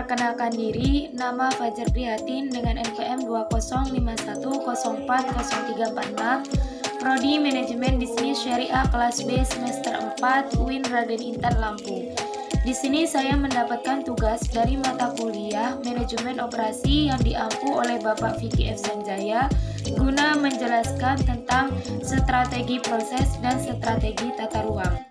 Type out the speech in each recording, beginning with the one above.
Perkenalkan diri, nama Fajar Prihatin dengan NPM 2051040346, Prodi Manajemen Bisnis Syariah kelas B semester 4 UIN Raden Intan Lampung. Di sini saya mendapatkan tugas dari mata kuliah Manajemen Operasi yang diampu oleh Bapak Vicky F. Sanjaya guna menjelaskan tentang strategi proses dan strategi tata ruang.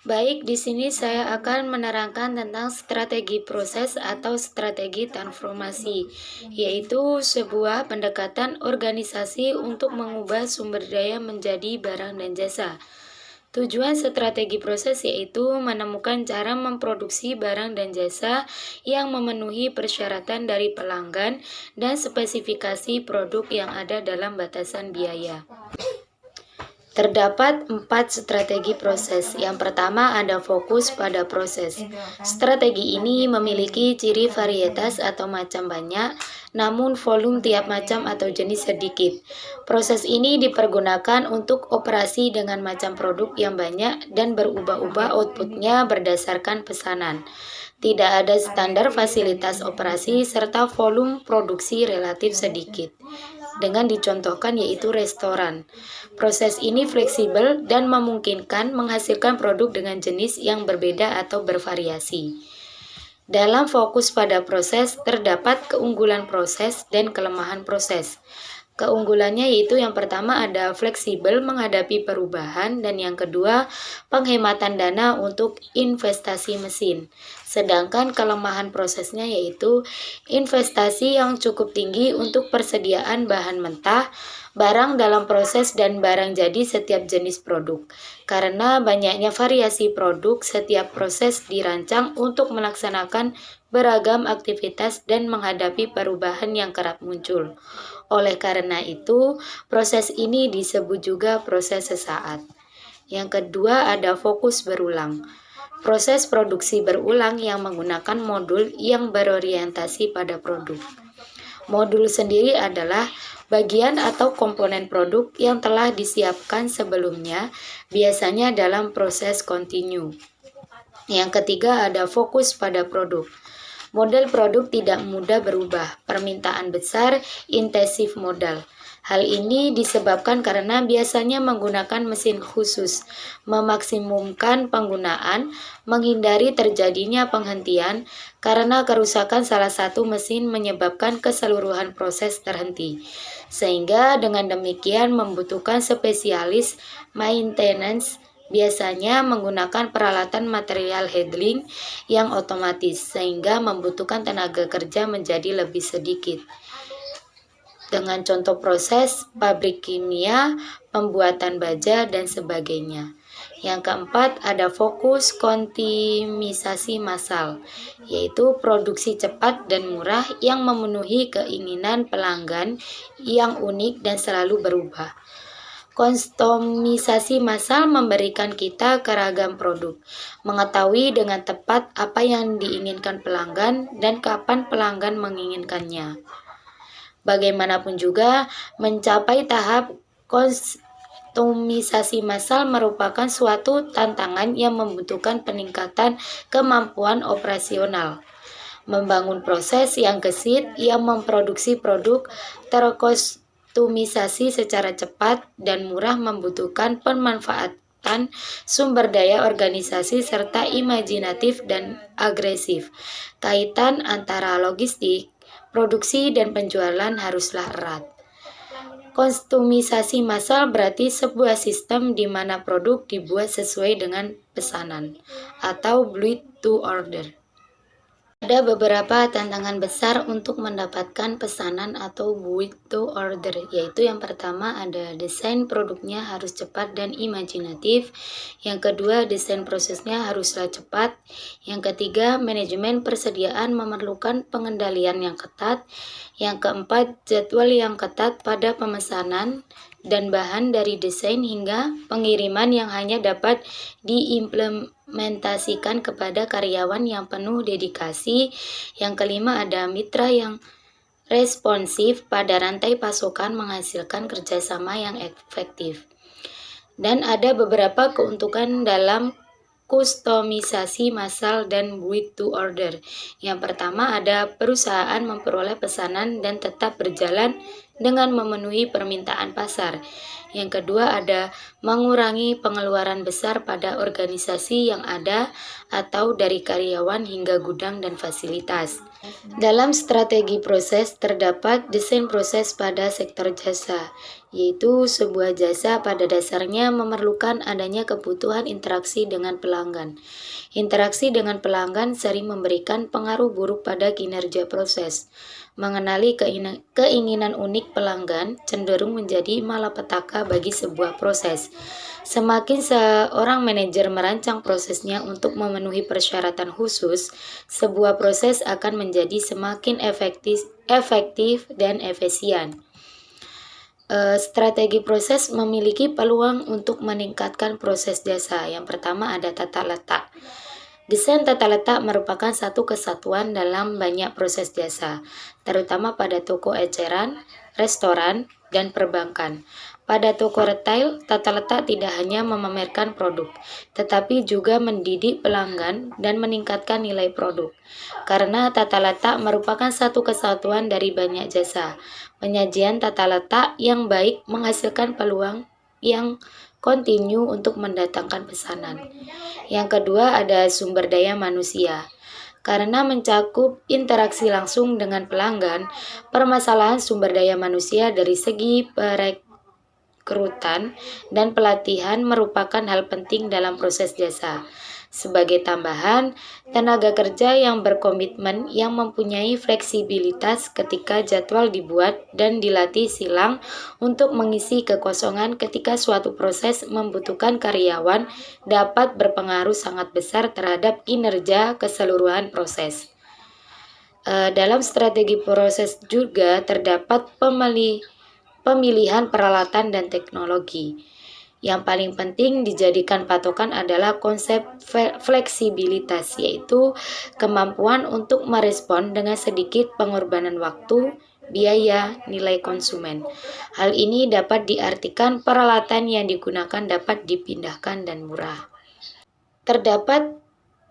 Baik, di sini saya akan menerangkan tentang strategi proses atau strategi transformasi, yaitu sebuah pendekatan organisasi untuk mengubah sumber daya menjadi barang dan jasa. Tujuan strategi proses yaitu menemukan cara memproduksi barang dan jasa yang memenuhi persyaratan dari pelanggan dan spesifikasi produk yang ada dalam batasan biaya. Terdapat 4 strategi proses. Yang pertama ada fokus pada proses. Strategi ini memiliki ciri varietas atau macam banyak, namun volume tiap macam atau jenis sedikit. Proses ini dipergunakan untuk operasi dengan macam produk yang banyak dan berubah-ubah outputnya berdasarkan pesanan. Tidak ada standar fasilitas operasi serta volume produksi relatif sedikit. Dengan dicontohkan yaitu restoran. Proses ini fleksibel dan memungkinkan menghasilkan produk dengan jenis yang berbeda atau bervariasi. Dalam fokus pada proses terdapat keunggulan proses dan kelemahan proses. Keunggulannya yaitu yang pertama ada fleksibel menghadapi perubahan dan yang kedua penghematan dana untuk investasi mesin. Sedangkan kelemahan prosesnya yaitu investasi yang cukup tinggi untuk persediaan bahan mentah, barang dalam proses dan barang jadi setiap jenis produk. Karena banyaknya variasi produk, setiap proses dirancang untuk melaksanakan beragam aktivitas dan menghadapi perubahan yang kerap muncul. Oleh karena itu, proses ini disebut juga proses sesaat. Yang kedua ada fokus berulang. Proses produksi berulang yang menggunakan modul yang berorientasi pada produk. Modul sendiri adalah bagian atau komponen produk yang telah disiapkan sebelumnya, biasanya dalam proses kontinu. Yang ketiga ada fokus pada produk. Model produk tidak mudah berubah, permintaan besar, intensif modal. Hal ini disebabkan karena biasanya menggunakan mesin khusus, memaksimumkan penggunaan, menghindari terjadinya penghentian, karena kerusakan salah satu mesin menyebabkan keseluruhan proses terhenti. Sehingga dengan demikian membutuhkan spesialis maintenance, biasanya menggunakan peralatan material handling yang otomatis, sehingga membutuhkan tenaga kerja menjadi lebih sedikit. Dengan contoh proses pabrik kimia, pembuatan baja, dan sebagainya. Yang keempat ada fokus kontimisasi massal, yaitu produksi cepat dan murah yang memenuhi keinginan pelanggan yang unik dan selalu berubah. Kustomisasi massal memberikan kita keragam produk, mengetahui dengan tepat apa yang diinginkan pelanggan dan kapan pelanggan menginginkannya. Bagaimanapun juga, mencapai tahap kustomisasi massal merupakan suatu tantangan yang membutuhkan peningkatan kemampuan operasional. Membangun proses yang gesit yang memproduksi produk terkustomisasi secara cepat dan murah membutuhkan pemanfaatan sumber daya organisasi serta imajinatif dan agresif. Kaitan antara logistik, produksi dan penjualan haruslah erat. Kustomisasi massal berarti sebuah sistem di mana produk dibuat sesuai dengan pesanan atau build to order. Ada beberapa tantangan besar untuk mendapatkan pesanan atau build to order, yaitu yang pertama ada desain produknya harus cepat dan imajinatif, yang kedua desain prosesnya haruslah cepat, yang ketiga manajemen persediaan memerlukan pengendalian yang ketat, yang keempat jadwal yang ketat pada pemesanan dan bahan dari desain hingga pengiriman yang hanya dapat diimplementasikan kepada karyawan yang penuh dedikasi. Yang kelima ada mitra yang responsif pada rantai pasokan menghasilkan kerjasama yang efektif. Dan ada beberapa keuntungan dalam kustomisasi massal dan build to order. Yang pertama ada perusahaan memperoleh pesanan dan tetap berjalan dengan memenuhi permintaan pasar. Yang kedua ada mengurangi pengeluaran besar pada organisasi yang ada atau dari karyawan hingga gudang dan fasilitas. Dalam strategi proses terdapat desain proses pada sektor jasa, yaitu sebuah jasa pada dasarnya memerlukan adanya kebutuhan interaksi dengan pelanggan. Interaksi dengan pelanggan sering memberikan pengaruh buruk pada kinerja proses. Mengenali keinginan unik pelanggan cenderung menjadi malapetaka bagi sebuah proses. Semakin seorang manajer merancang prosesnya untuk memenuhi persyaratan khusus, sebuah proses akan menjadi semakin efektif dan efisien. Strategi proses memiliki peluang untuk meningkatkan proses jasa. Yang pertama ada tata letak. Desain tata letak merupakan satu kesatuan dalam banyak proses jasa, terutama pada toko eceran, restoran, dan perbankan. Pada toko retail, tata letak tidak hanya memamerkan produk, tetapi juga mendidik pelanggan dan meningkatkan nilai produk. Karena tata letak merupakan satu kesatuan dari banyak jasa, penyajian tata letak yang baik menghasilkan peluang yang kontinu untuk mendatangkan pesanan. Yang kedua ada sumber daya manusia. Karena mencakup interaksi langsung dengan pelanggan, permasalahan sumber daya manusia dari segi perekrutan dan pelatihan merupakan hal penting dalam proses jasa. Sebagai tambahan, tenaga kerja yang berkomitmen yang mempunyai fleksibilitas ketika jadwal dibuat dan dilatih silang untuk mengisi kekosongan ketika suatu proses membutuhkan karyawan dapat berpengaruh sangat besar terhadap kinerja keseluruhan proses. Dalam strategi proses juga terdapat pemilihan peralatan dan teknologi. Yang paling penting dijadikan patokan adalah konsep fleksibilitas, yaitu kemampuan untuk merespon dengan sedikit pengorbanan waktu, biaya, nilai konsumen. Hal ini dapat diartikan peralatan yang digunakan dapat dipindahkan dan murah. Terdapat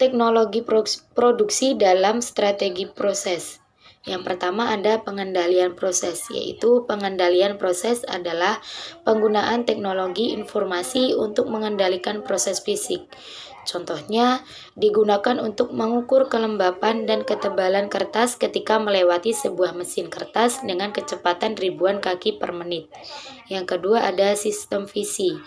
teknologi produksi dalam strategi proses. Yang pertama ada pengendalian proses, yaitu pengendalian proses adalah penggunaan teknologi informasi untuk mengendalikan proses fisik. Contohnya, digunakan untuk mengukur kelembapan dan ketebalan kertas ketika melewati sebuah mesin kertas dengan kecepatan ribuan kaki per menit. Yang kedua ada sistem visi.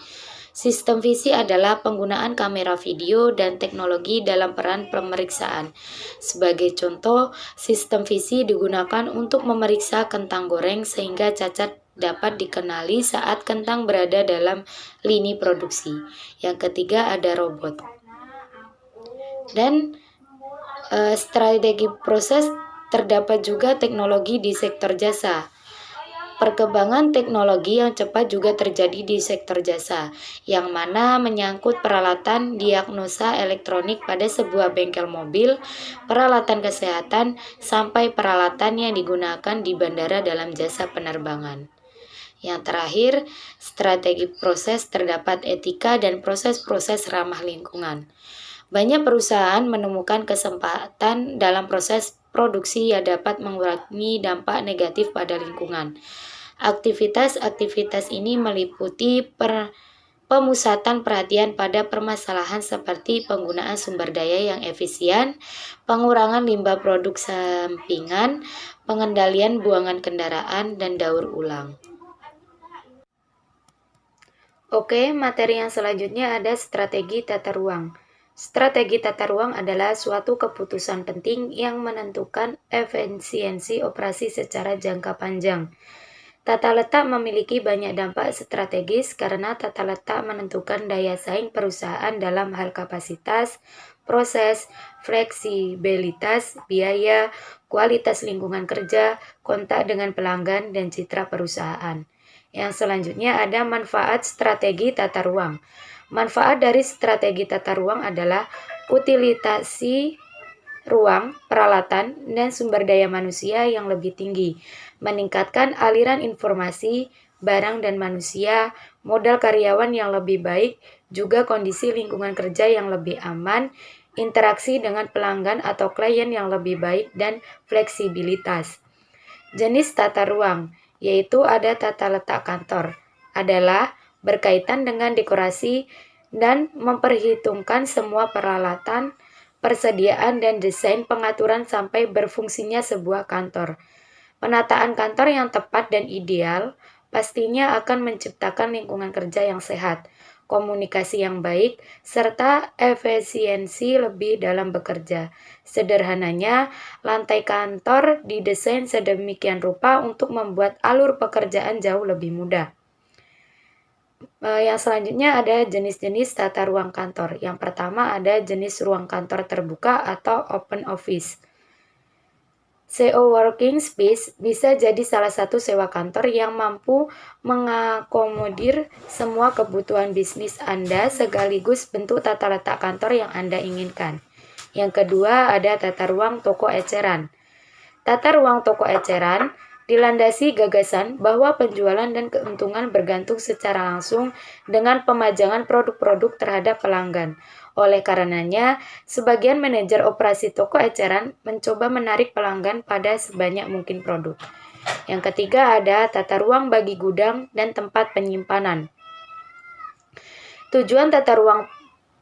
Sistem visi adalah penggunaan kamera video dan teknologi dalam peran pemeriksaan. Sebagai contoh, sistem visi digunakan untuk memeriksa kentang goreng sehingga cacat dapat dikenali saat kentang berada dalam lini produksi. Yang ketiga ada robot. Dan strategi proses terdapat juga teknologi di sektor jasa. Perkembangan teknologi yang cepat juga terjadi di sektor jasa, yang mana menyangkut peralatan diagnosa elektronik pada sebuah bengkel mobil, peralatan kesehatan, sampai peralatan yang digunakan di bandara dalam jasa penerbangan. Yang terakhir, strategi proses terdapat etika dan proses-proses ramah lingkungan. Banyak perusahaan menemukan kesempatan dalam proses produksi yang dapat mengurangi dampak negatif pada lingkungan. Aktivitas-aktivitas ini meliputi pemusatan perhatian pada permasalahan seperti penggunaan sumber daya yang efisien, pengurangan limbah produk sampingan, pengendalian buangan kendaraan, dan daur ulang. Oke, materi yang selanjutnya ada strategi tata ruang. Strategi tata ruang adalah suatu keputusan penting yang menentukan efisiensi operasi secara jangka panjang. Tata letak memiliki banyak dampak strategis karena tata letak menentukan daya saing perusahaan dalam hal kapasitas, proses, fleksibilitas, biaya, kualitas lingkungan kerja, kontak dengan pelanggan, dan citra perusahaan. Yang selanjutnya ada manfaat strategi tata ruang. Manfaat dari strategi tata ruang adalah utilisasi ruang, peralatan, dan sumber daya manusia yang lebih tinggi, meningkatkan aliran informasi, barang dan manusia, modal karyawan yang lebih baik, juga kondisi lingkungan kerja yang lebih aman, interaksi dengan pelanggan atau klien yang lebih baik, dan fleksibilitas. Jenis tata ruang, yaitu ada tata letak kantor, adalah berkaitan dengan dekorasi dan memperhitungkan semua peralatan, persediaan dan desain pengaturan sampai berfungsinya sebuah kantor. Penataan kantor yang tepat dan ideal pastinya akan menciptakan lingkungan kerja yang sehat, komunikasi yang baik, serta efisiensi lebih dalam bekerja. Sederhananya, lantai kantor didesain sedemikian rupa untuk membuat alur pekerjaan jauh lebih mudah. Yang selanjutnya ada jenis-jenis tata ruang kantor. Yang pertama ada jenis ruang kantor terbuka atau open office. CO Working Space bisa jadi salah satu sewa kantor yang mampu mengakomodir semua kebutuhan bisnis Anda sekaligus bentuk tata letak kantor yang Anda inginkan. Yang kedua ada tata ruang toko eceran. Tata ruang toko eceran dilandasi gagasan bahwa penjualan dan keuntungan bergantung secara langsung dengan pemajangan produk-produk terhadap pelanggan. Oleh karenanya, sebagian manajer operasi toko eceran mencoba menarik pelanggan pada sebanyak mungkin produk. Yang ketiga ada tata ruang bagi gudang dan tempat penyimpanan. Tujuan tata ruang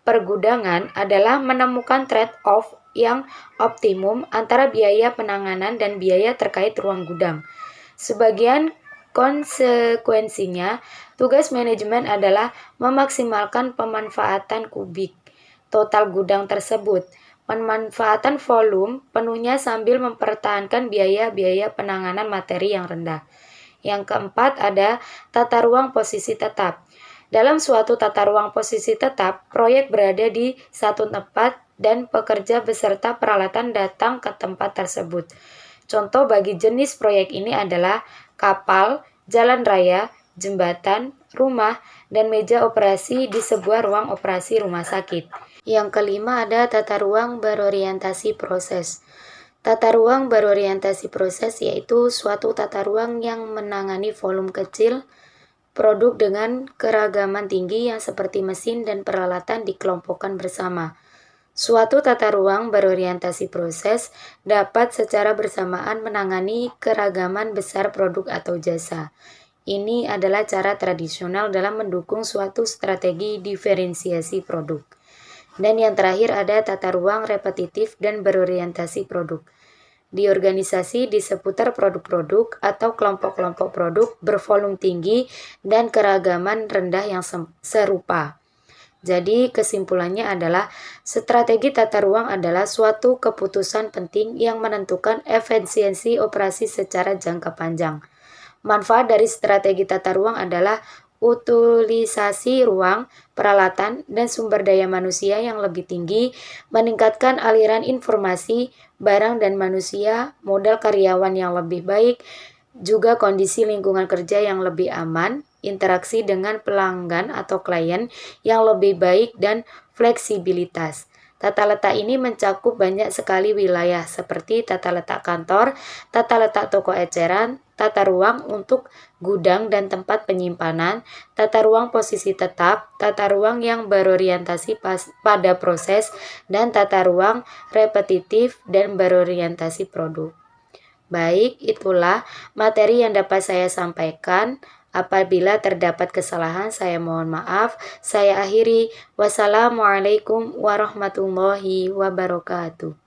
pergudangan adalah menemukan trade-off yang optimum antara biaya penanganan dan biaya terkait ruang gudang. Sebagian konsekuensinya, tugas manajemen adalah memaksimalkan pemanfaatan kubik total gudang tersebut, pemanfaatan volume penuhnya sambil mempertahankan biaya-biaya penanganan materi yang rendah. Yang keempat ada tata ruang posisi tetap. Dalam suatu tata ruang posisi tetap, proyek berada di satu tempat dan pekerja beserta peralatan datang ke tempat tersebut. Contoh bagi jenis proyek ini adalah kapal, jalan raya, jembatan, rumah, dan meja operasi di sebuah ruang operasi rumah sakit. Yang kelima ada tata ruang berorientasi proses. Tata ruang berorientasi proses yaitu suatu tata ruang yang menangani volume kecil, produk dengan keragaman tinggi yang seperti mesin dan peralatan dikelompokkan bersama. Suatu tata ruang berorientasi proses dapat secara bersamaan menangani keragaman besar produk atau jasa. Ini adalah cara tradisional dalam mendukung suatu strategi diferensiasi produk. Dan yang terakhir ada tata ruang repetitif dan berorientasi produk. Di organisasi di seputar produk-produk atau kelompok-kelompok produk bervolume tinggi dan keragaman rendah yang serupa. Jadi kesimpulannya adalah strategi tata ruang adalah suatu keputusan penting yang menentukan efisiensi operasi secara jangka panjang. Manfaat dari strategi tata ruang adalah utilisasi ruang, peralatan, dan sumber daya manusia yang lebih tinggi, meningkatkan aliran informasi, barang dan manusia, modal karyawan yang lebih baik, juga kondisi lingkungan kerja yang lebih aman, interaksi dengan pelanggan atau klien yang lebih baik, dan fleksibilitas. Tata letak ini mencakup banyak sekali wilayah seperti tata letak kantor, tata letak toko eceran, tata ruang untuk gudang dan tempat penyimpanan, tata ruang posisi tetap, tata ruang yang berorientasi pada proses, dan tata ruang repetitif dan berorientasi produk. Baik, itulah materi yang dapat saya sampaikan. Apabila terdapat kesalahan, saya mohon maaf. Saya akhiri. Wassalamualaikum warahmatullahi wabarakatuh.